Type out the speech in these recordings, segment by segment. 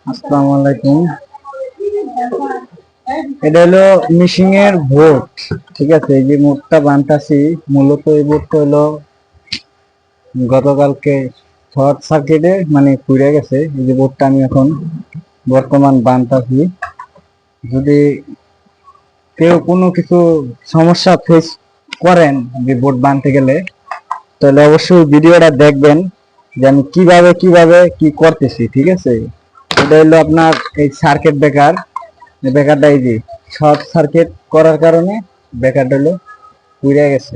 আসসালামু আলাইকুম। এটা হলো মিশিং এর বোর্ড, ঠিক আছে। এই যে বোর্ডটা বানতাছি, মূলত এই বোর্ডটা হলো গতকালকে শর্ট সার্কিটে মানে পুড়ে গেছে। এই যে বোর্ডটা আমি এখন বর্তমান বানতাছি। যদি কেউ কোনো কিছু সমস্যা ফেস করেন যে বোর্ড বানতে গেলে, তাহলে অবশ্যই ভিডিওটা দেখবেন যে আমি কিভাবে কিভাবে কি করতেছি, ঠিক আছে। এটা হলো আপনার এই সার্কিট ব্রেকার। ব্রেকারটা এই যে শর্ট সার্কিট করার কারণে ব্রেকারটা হলো পুড়ে গেছে।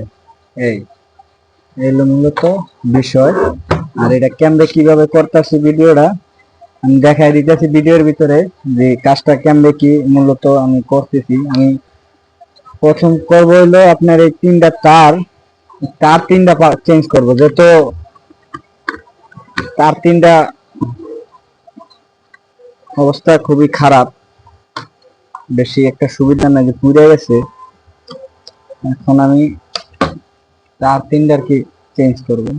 এই হলো মূলত বিষয়। আর এটা কেমনে কিভাবে করতেছি ভিডিওটা আমি দেখাই দিতেছি ভিডিওর ভিতরে, যে কাজটা কেমনে কি মূলত আমি করতেছি। আমি প্রথম করবো হলো আপনার এই তিনটা তার তিনটা চেঞ্জ করবো, যেহেতু তার তিনটা অবস্থা খুবই খারাপ, বেশি একটা সুবিধা নাই, যে পুড়ে গেছে। এখন আমি তার তিনটা আর কি চেঞ্জ করবো।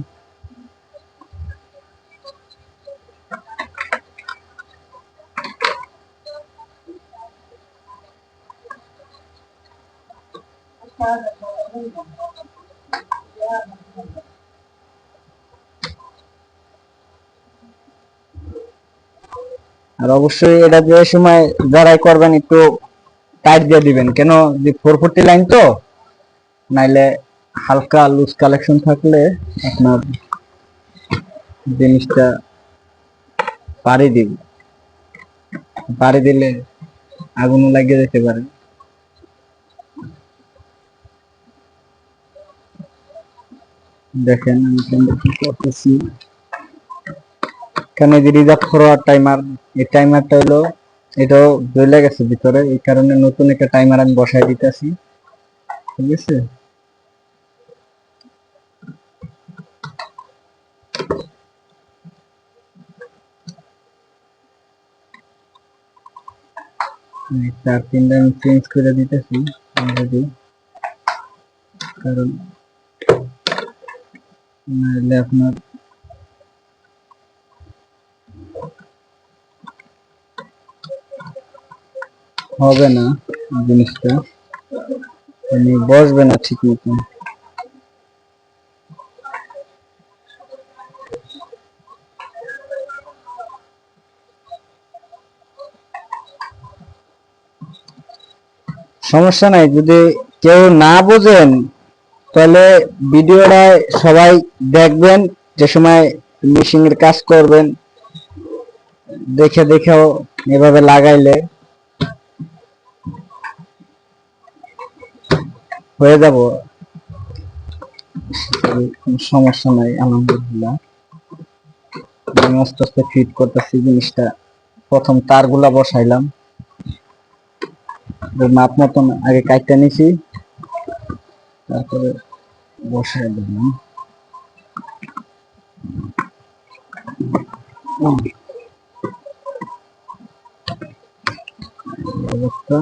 আর অবশ্যই এটা যে সময় যারাই করবেন একটু টাইট দিয়ে দিবেন, কেন যে 440 লাইন তো, নাইলে হালকা লুজ কালেকশন থাকলে আপনার জিনিসটা পাড়ি দিবে, পাড়ি দিলে আগুনও লাগিয়ে যেতে পারে। দেখেন আমি কি করতেছি। এখানে যে রিজার্ভ ফরওয়ার্ড টাইমার, এই টাইমারটা হলো এটাও জ্বলে গেছে ভিতরে, এই কারণে নতুন একটা টাইমার আমি বসাই দিতেছি, ঠিক আছে। তার তিনটা আমি চেঞ্জ করে দিতেছি অলরেডি, কারণ নাহলে আপনার হবে না, জিনিসটা মানে বসবে না ঠিক মতো। সমস্যা নাই, যদি কেউ না বোঝেন তাহলে ভিডিওটা সবাই দেখবেন, যে সময় মেশিং এর কাজ করবেন দেখে দেখেও এভাবে লাগাইলে হয়ে যাব, সমস্যা নাই। আলহামদুলিল্লাহ আমি আস্তে আস্তে ফিট করতেছি জিনিসটা। প্রথম তারগুলা বসাইলাম, মাপ মতন আগে কাটটা নিছি, তারপরে বসাই দিলাম। অবস্থা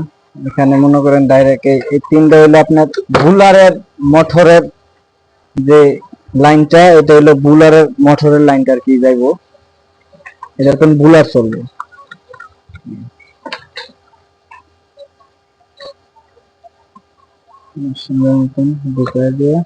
এখানে মনে করেন ডাইরেক্ট এই তিনটা হইলো আপনার বুলারের মোটরের যে লাইনটা, এটা হলো বুলারের মোটরের লাইনটা আর কি যাইবো, এটা কোন বুলার চলবে। সুন্দর মতন ঢুকাই দিয়ে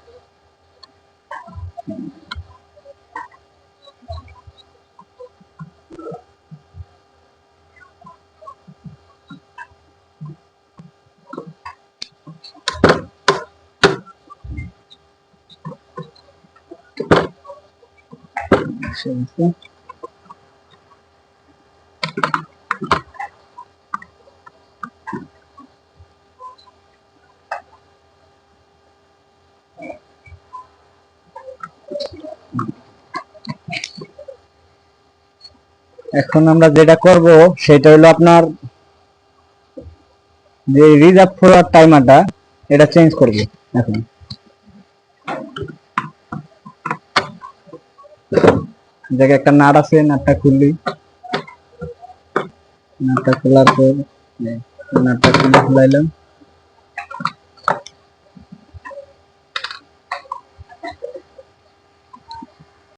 এখন আমরা যেটা করব সেটা হলো আপনার যে রিজার্ভ ফরওয়ার্ড টাইমারটা, এটা চেঞ্জ করব। এখন জায়গায় একটা নাট আছে, নাটটা খুললি, নাটটা খোলার পর নাটটা খুলে খুলাইলাম।